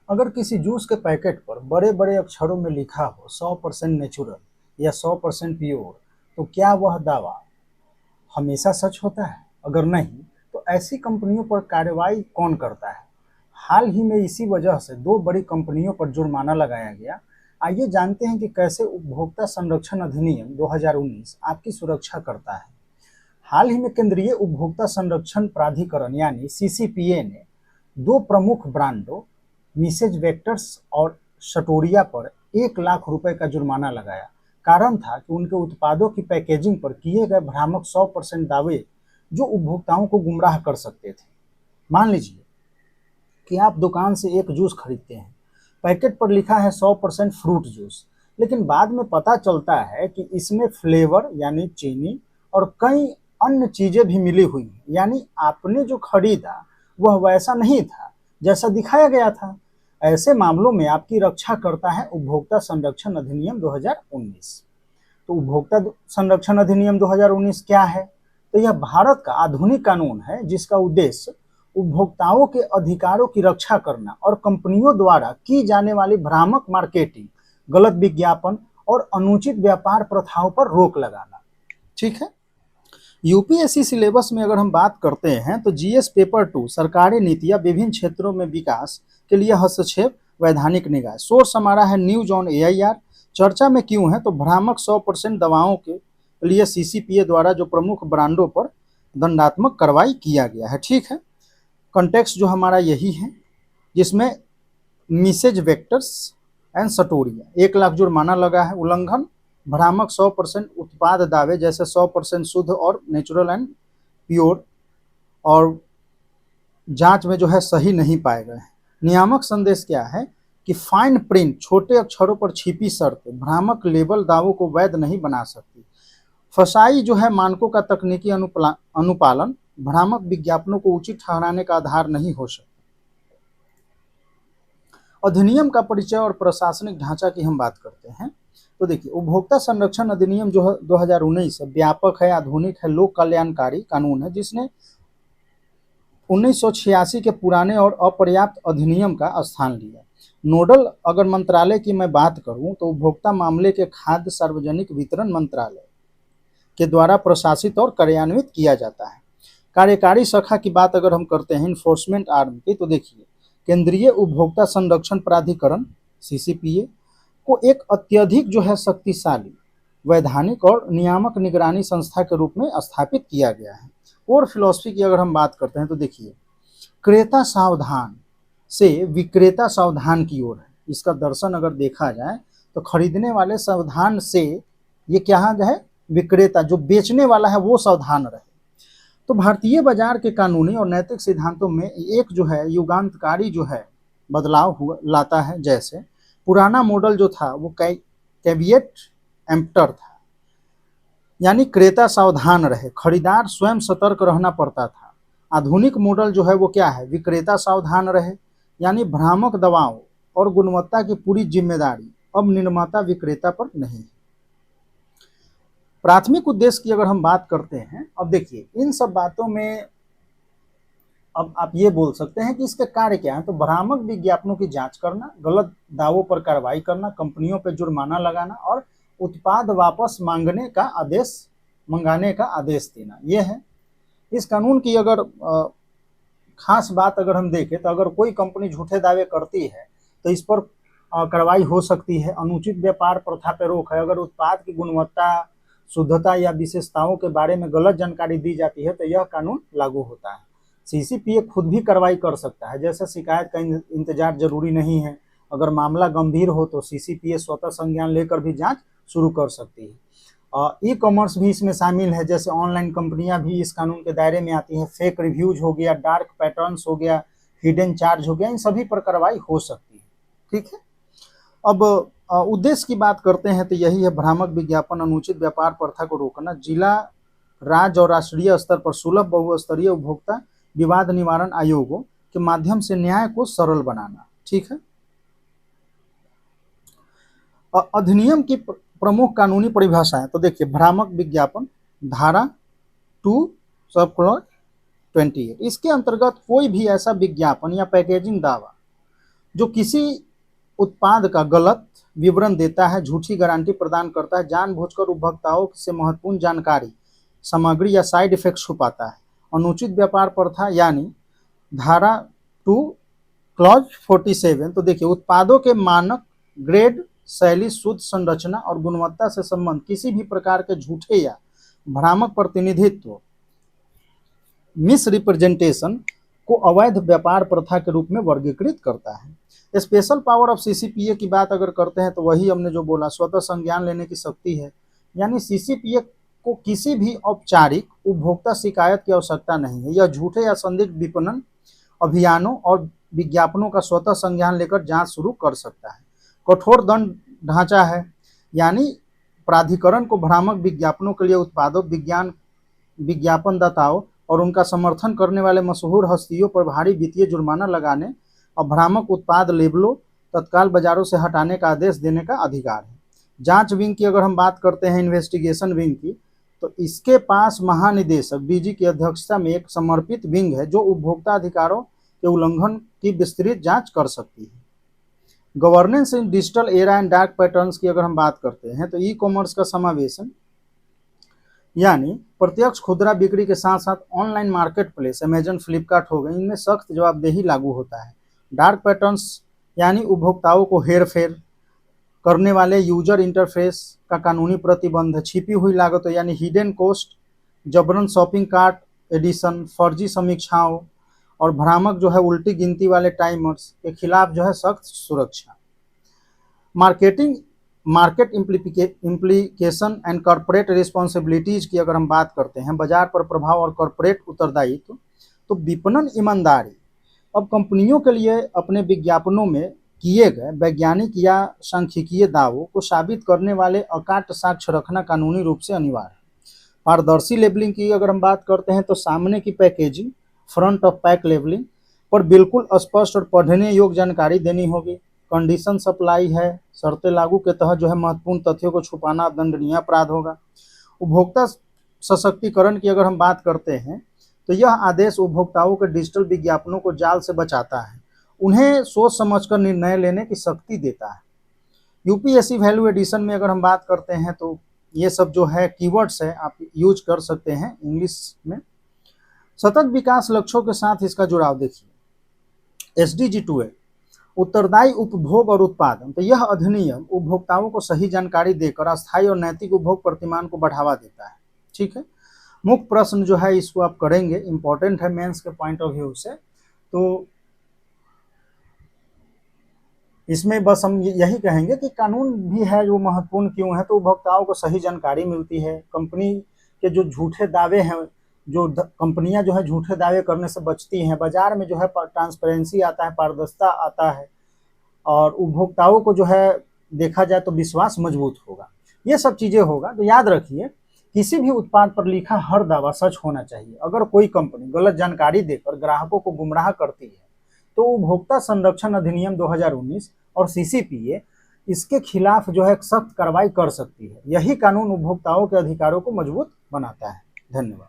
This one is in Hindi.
अगर किसी जूस के पैकेट पर बड़े बड़े अक्षरों में लिखा हो 100% नेचुरल या 100% प्योर, तो क्या वह दावा हमेशा सच होता है? अगर नहीं, तो ऐसी कंपनियों पर कार्रवाई कौन करता है? हाल ही में इसी वजह से दो बड़ी कंपनियों पर जुर्माना लगाया गया। आइए जानते हैं कि कैसे उपभोक्ता संरक्षण अधिनियम 2019 आपकी सुरक्षा करता है। हाल ही में केंद्रीय उपभोक्ता संरक्षण प्राधिकरण यानी सीसीपीए ने दो प्रमुख ब्रांडों मिसेज वेक्टर्स और शटोरिया पर 1 लाख रुपए का जुर्माना लगाया। कारण था कि उनके उत्पादों की पैकेजिंग पर किए गए भ्रामक 100% दावे जो उपभोक्ताओं को गुमराह कर सकते थे। मान लीजिए कि आप दुकान से एक जूस खरीदते हैं, पैकेट पर लिखा है 100% फ्रूट जूस, लेकिन बाद में पता चलता है कि इसमें फ्लेवर यानी चीनी और कई अन्य चीजें भी मिली हुई हैं। यानी आपने जो खरीदा वह वैसा नहीं था जैसा दिखाया गया था। ऐसे मामलों में आपकी रक्षा करता है उपभोक्ता संरक्षण अधिनियम 2019। तो उपभोक्ता संरक्षण अधिनियम 2019 क्या है? तो यह भारत का आधुनिक कानून है जिसका उद्देश्य उपभोक्ताओं के अधिकारों की रक्षा करना और कंपनियों द्वारा की जाने वाली भ्रामक मार्केटिंग, गलत विज्ञापन और अनुचित व्यापार प्रथाओं पर रोक लगाना। ठीक है। यूपीएससी सिलेबस में अगर हम बात करते हैं तो जीएस पेपर 2 सरकारी नीतियां विभिन्न क्षेत्रों में विकास के लिए हस्तक्षेप वैधानिक निकाय। सोर्स हमारा है न्यूज ऑन एआईआर। चर्चा में क्यों है? तो भ्रामक 100% दवाओं के लिए सीसीपीए द्वारा जो प्रमुख ब्रांडों पर दंडात्मक कार्रवाई किया गया है। ठीक है। कॉन्टेक्स्ट जो हमारा यही है, जिसमें मिसेज वेक्टर्स एंड सटोरिया 1 लाख जुर्माना लगा है। उल्लंघन भ्रामक 100% उत्पाद दावे जैसे 100% शुद्ध और नेचुरल एंड प्योर और जांच में जो है सही नहीं पाए गए हैं। नियामक संदेश क्या है कि फाइन प्रिंट छोटे अक्षरों पर छिपी शर्त भ्रामक लेबल दावों को वैध नहीं बना सकती। फसाई जो है मानकों का तकनीकी अनुपालन भ्रामक विज्ञापनों को उचित ठहराने का आधार नहीं हो सकता। अधिनियम का परिचय और प्रशासनिक ढांचा की हम बात करते हैं तो देखिए, उपभोक्ता संरक्षण अधिनियम जो है 2019 व्यापक है, आधुनिक है, लोक कल्याणकारी कानून है जिसने 1986 के पुराने और अपर्याप्त अधिनियम का स्थान लिया। नोडल अगर मंत्रालय की मैं बात करूं तो उपभोक्ता मामले के खाद्य सार्वजनिक वितरण मंत्रालय के द्वारा प्रशासित और कार्यान्वित किया जाता है। कार्यकारी शाखा की बात अगर हम करते हैं इन्फोर्समेंट आर्म की, तो देखिए केंद्रीय उपभोक्ता संरक्षण प्राधिकरण सीसीपीए को एक अत्यधिक जो है शक्तिशाली वैधानिक और नियामक निगरानी संस्था के रूप में स्थापित किया गया है। और फिलॉसफी की अगर हम बात करते हैं तो देखिए, क्रेता सावधान से विक्रेता सावधान की ओर है। इसका दर्शन अगर देखा जाए तो खरीदने वाले सावधान से ये क्या है, विक्रेता जो बेचने वाला है वो सावधान रहे। तो भारतीय बाजार के कानूनी और नैतिक सिद्धांतों में एक जो है युगांतकारी जो है बदलाव हुआ लाता है। जैसे पुराना मॉडल जो था वो कैविएट एम्प्टर था, यानी क्रेता सावधान रहे, खरीदार स्वयं सतर्क रहना पड़ता था। आधुनिक मॉडल जो है वो क्या है, विक्रेता सावधान रहे, यानी भ्रामक दवाओं और गुणवत्ता की पूरी जिम्मेदारी अब निर्माता विक्रेता पर नहीं है। प्राथमिक उद्देश्य की अगर हम बात करते हैं, अब देखिए इन सब बातों में अब आप ये बोल सकते हैं कि इसके कार्य क्या है। तो भ्रामक विज्ञापनों की जांच करना, गलत दावों पर कार्रवाई करना, कंपनियों पर जुर्माना लगाना और उत्पाद वापस मंगाने का आदेश देना, ये है इस कानून की। अगर खास बात अगर हम देखें तो अगर कोई कंपनी झूठे दावे करती है तो इस पर कार्रवाई हो सकती है। अनुचित व्यापार प्रथा पर रोक है। अगर उत्पाद की गुणवत्ता, शुद्धता या विशेषताओं के बारे में गलत जानकारी दी जाती है तो यह कानून लागू होता है। सीसीपीए खुद भी कार्रवाई कर सकता है, जैसे शिकायत का इंतजार जरूरी नहीं है। अगर मामला गंभीर हो तो सीसीपीए स्वतः संज्ञान लेकर भी जांच शुरू कर सकती है। ई कॉमर्स भी इसमें शामिल है, जैसे ऑनलाइन कंपनियां भी इस कानून के दायरे में आती हैं। फेक रिव्यूज हो गया, डार्क पैटर्न्स हो गया, हिडन चार्ज हो गया, इन सभी पर कार्रवाई हो सकती है। ठीक है। अब उद्देश्य की बात करते हैं तो यही है, भ्रामक विज्ञापन, अनुचित व्यापार प्रथा को रोकना, जिला, राज्य और राष्ट्रीय स्तर पर सुलभ बहुस्तरीय उपभोक्ता विवाद निवारण आयोगों के माध्यम से न्याय को सरल बनाना। ठीक है। अधिनियम की प्रमुख कानूनी परिभाषाएं तो देखिए, भ्रामक विज्ञापन धारा 2 सब क्लॉज 28, इसके अंतर्गत कोई भी ऐसा विज्ञापन या पैकेजिंग दावा जो किसी उत्पाद का गलत विवरण देता है, झूठी गारंटी प्रदान करता है, जानबूझकर उपभोक्ताओं से महत्वपूर्ण जानकारी, सामग्री या साइड इफेक्ट छुपाता है। अनुचित व्यापार प्रथा यानी धारा 2 क्लॉज 47। तो देखिए, उत्पादों के मानक, ग्रेड, शैली, शुद्ध संरचना और गुणवत्ता से संबंध किसी भी प्रकार के झूठे या भ्रामक प्रतिनिधित्व, मिस रिप्रेजेंटेशन को अवैध व्यापार प्रथा के रूप में वर्गीकृत करता है। स्पेशल पावर ऑफ सीसीपीए की बात अगर करते हैं तो वही हमने जो बोला, स्वतः संज्ञान लेने की शक्ति है। यानी सीसीपीए को किसी भी औपचारिक उपभोक्ता शिकायत की आवश्यकता नहीं है। यह झूठे या संदिग्ध विपणन अभियानों और विज्ञापनों का स्वतः संज्ञान लेकर जांच शुरू कर सकता है। कठोर दंड ढांचा है, यानी प्राधिकरण को भ्रामक विज्ञापनों के लिए उत्पादों, विज्ञापनदाताओं और उनका समर्थन करने वाले मशहूर हस्तियों पर भारी वित्तीय जुर्माना लगाने और भ्रामक उत्पाद लेबलों तत्काल बाजारों से हटाने का आदेश देने का अधिकार है। जांच विंग की अगर हम बात करते हैं, इन्वेस्टिगेशन विंग की, तो इसके पास महानिदेशक डीजी की अध्यक्षता में एक समर्पित विंग है जो उपभोक्ता अधिकारों के उल्लंघन की विस्तृत जांच कर सकती है। Governance in digital era and dark patterns की अगर हम बात करते हैं तो ई कॉमर्स का समावेशन, यानी प्रत्यक्ष खुदरा बिक्री के साथ साथ online market place, Amazon, Flipkart हो गए, इनमें सख्त जवाबदेही लागू होता है। डार्क पैटर्न्स यानी उपभोक्ताओं को हेरफेर करने वाले यूजर इंटरफेस का कानूनी प्रतिबंध, छिपी हुई लागतों यानी हिडन कॉस्ट, जबरन शॉपिंग कार्ट एडिशन, फर्जी समीक्षाओं और भ्रामक जो है उल्टी गिनती वाले टाइमर्स के खिलाफ जो है सख्त सुरक्षा। Market implication and corporate responsibilities की अगर हम बात करते हैं, बाजार पर प्रभाव और कॉर्पोरेट उत्तरदायित्व, तो विपणन ईमानदारी। अब कंपनियों के लिए अपने विज्ञापनों में किए गए वैज्ञानिक या सांख्यिकीय दावों को साबित करने वाले अकाट साक्ष्य रखना कानूनी रूप से अनिवार्य है। पारदर्शी लेबलिंग की अगर हम बात करते हैं तो सामने की packaging, front of pack labelling पर बिल्कुल स्पष्ट और पढ़ने योग्य जानकारी देनी होगी। कंडीशन सप्लाई है, शर्तें लागू के तहत जो है महत्वपूर्ण तथ्यों को छुपाना दंडनीय अपराध होगा। उपभोक्ता सशक्तिकरण की अगर हम बात करते हैं तो यह आदेश उपभोक्ताओं के डिजिटल विज्ञापनों को जाल से बचाता है, उन्हें सोच समझकर निर्णय लेने की शक्ति देता है। यूपीएससी वैल्यू एडिशन में अगर हम बात करते हैं तो ये सब जो है कीवर्ड्स है, आप यूज कर सकते हैं इंग्लिश में। सतत विकास लक्ष्यों के साथ इसका जुड़ाव देखिए। SDG 2A, उत्तरदायी उपभोग और उत्पादन। तो यह अधिनियम उपभोक्ताओं को सही जानकारी देकर अस्थायी और नैतिक उपभोग प्रतिमान को बढ़ावा देता है। ठीक है, मुख्य प्रश्न जो है इसको आप करेंगे, इंपॉर्टेंट है मेंस के पॉइंट ऑफ व्यू से। तो इसमें बस हम यही कहेंगे कि कानून भी है जो महत्वपूर्ण क्यों है, तो उपभोक्ताओं को सही जानकारी मिलती है। कंपनी के जो झूठे दावे हैं, जो कंपनियां जो है झूठे दावे करने से बचती हैं, बाजार में जो है ट्रांसपेरेंसी आता है, पारदर्शिता आता है और उपभोक्ताओं को जो है देखा जाए तो विश्वास मजबूत होगा। ये सब चीज़ें होगा। तो याद रखिए, किसी भी उत्पाद पर लिखा हर दावा सच होना चाहिए। अगर कोई कंपनी गलत जानकारी देकर ग्राहकों को गुमराह करती है तो उपभोक्ता संरक्षण अधिनियम 2019 और सीसीपीए इसके खिलाफ जो है सख्त कार्रवाई कर सकती है। यही कानून उपभोक्ताओं के अधिकारों को मजबूत बनाता है। धन्यवाद।